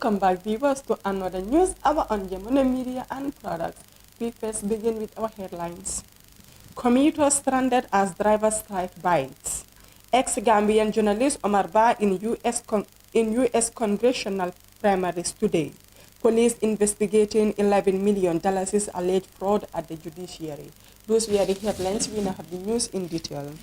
Welcome back, viewers, to another news hour on Yamuna Media and Products. We first begin with our headlines. Commuters stranded as driver strike bites. Ex-Gambian journalist Omar Ba in U.S. congressional primaries today. Police investigating $11 million is alleged fraud at the judiciary. Those were the headlines. We now have the news in detail.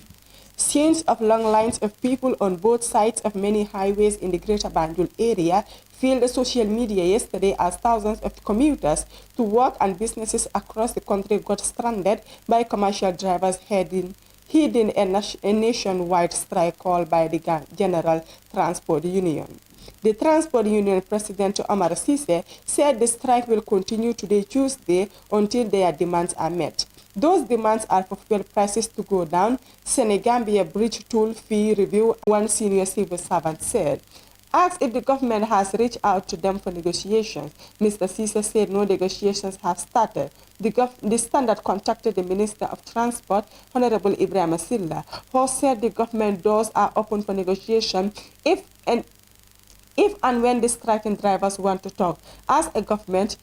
Scenes of long lines of people on both sides of many highways in the Greater Banjul area filled social media yesterday as thousands of commuters to work and businesses across the country got stranded by commercial drivers heading a nationwide strike called by the General Transport Union. The Transport Union President Omar Sise said the strike will continue today, Tuesday, until their demands are met. Those demands are for fuel prices to go down, Senegambia bridge toll fee review, one senior civil servant said. Asked if the government has reached out to them for negotiations, Mr. Sise said no negotiations have started. The Standard contacted the Minister of Transport, Honorable Ibrahim Silla, who said the government doors are open for negotiation if and when the striking drivers want to talk. As a government,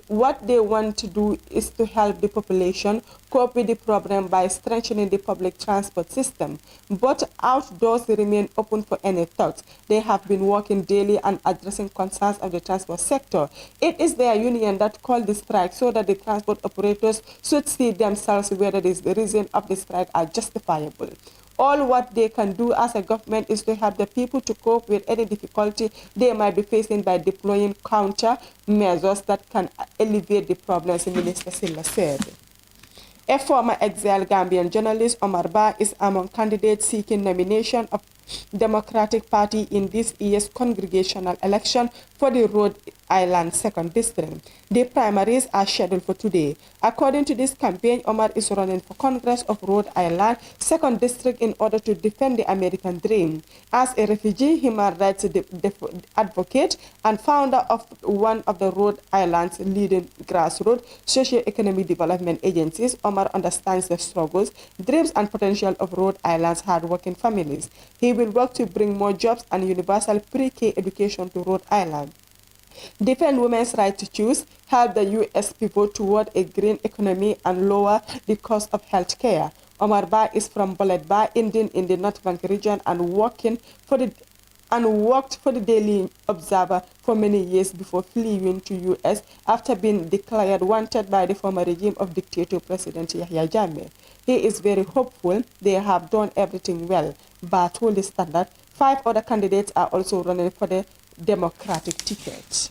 what they want to do is to help the population cope with the problem by strengthening the public transport system. But outdoors remain open for any talks. They have been working daily and addressing concerns of the transport sector. It is their union that called the strike so that the transport operators should see themselves whether the reason of the strike are justifiable. All what they can do as a government is to help the people to cope with any difficulty they might be facing by deploying counter measures that can alleviate the problems, Minister Silla said. A former exiled Gambian journalist, Omar Ba, is among candidates seeking nomination of Democratic Party in this year's congressional election for the Rhode Island 2nd District. The primaries are scheduled for today. According to this campaign, Omar is running for Congress of Rhode Island 2nd District in order to defend the American dream. As a refugee, human rights advocate and founder of one of the Rhode Island's leading grassroots socio-economic development agencies, Omar understands the struggles, dreams, and potential of Rhode Island's hard-working families. He will work to bring more jobs and universal pre-K education to Rhode Island, defend women's right to choose, help the U.S. pivot toward a green economy, and lower the cost of health care. Omar Ba is from Bullet Ba, Indian in the North Bank region, and worked for the Daily Observer for many years before fleeing to U.S. after being declared wanted by the former regime of dictator President Yahya Jammeh. He is very hopeful they have done everything well, but told the Standard 5 other candidates are also running for the Democratic ticket.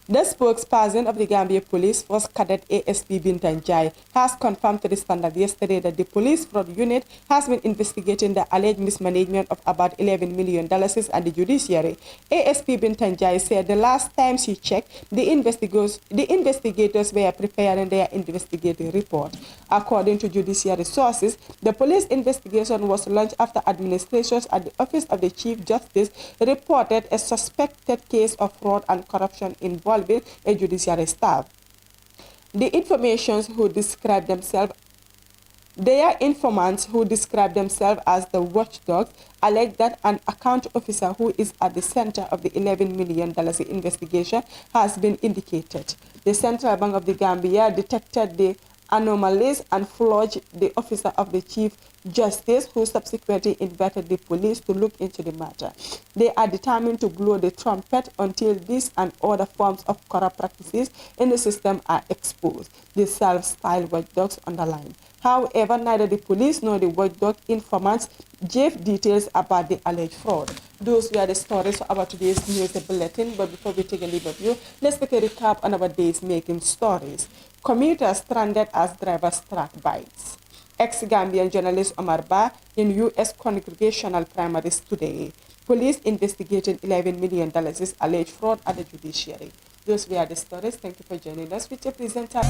The spokesperson of the Gambia Police Force Cadet ASP Bintan Jai has confirmed to the Standard yesterday that the police fraud unit has been investigating the alleged mismanagement of about $11 million at the judiciary. ASP Bintan Jai said the last time she checked, the investigators were preparing their investigative report. According to judiciary sources, the police investigation was launched after administrations at the Office of the Chief Justice reported a suspected case of fraud and corruption involving a judiciary staff. Their informants who describe themselves as the watchdogs allege that an account officer who is at the center of the $11 million investigation has been indicated. The Central Bank of the Gambia detected the anomalies and flogged the officer of the Chief Justice, who subsequently invited the police to look into the matter. They are determined to blow the trumpet until this and other forms of corrupt practices in the system are exposed, the self-styled watchdogs underlined. However, neither the police nor the watchdog informants gave details about the alleged fraud. Those were the stories for our today's news bulletin, but before we take a leave of you, let's take a recap on our day's making stories. Commuters stranded as driver strike bites. Ex-Gambian journalist Omar Ba in U.S. congressional primaries today. Police investigating $11 million is alleged fraud at the judiciary. Those were the stories. Thank you for joining us with your presenter.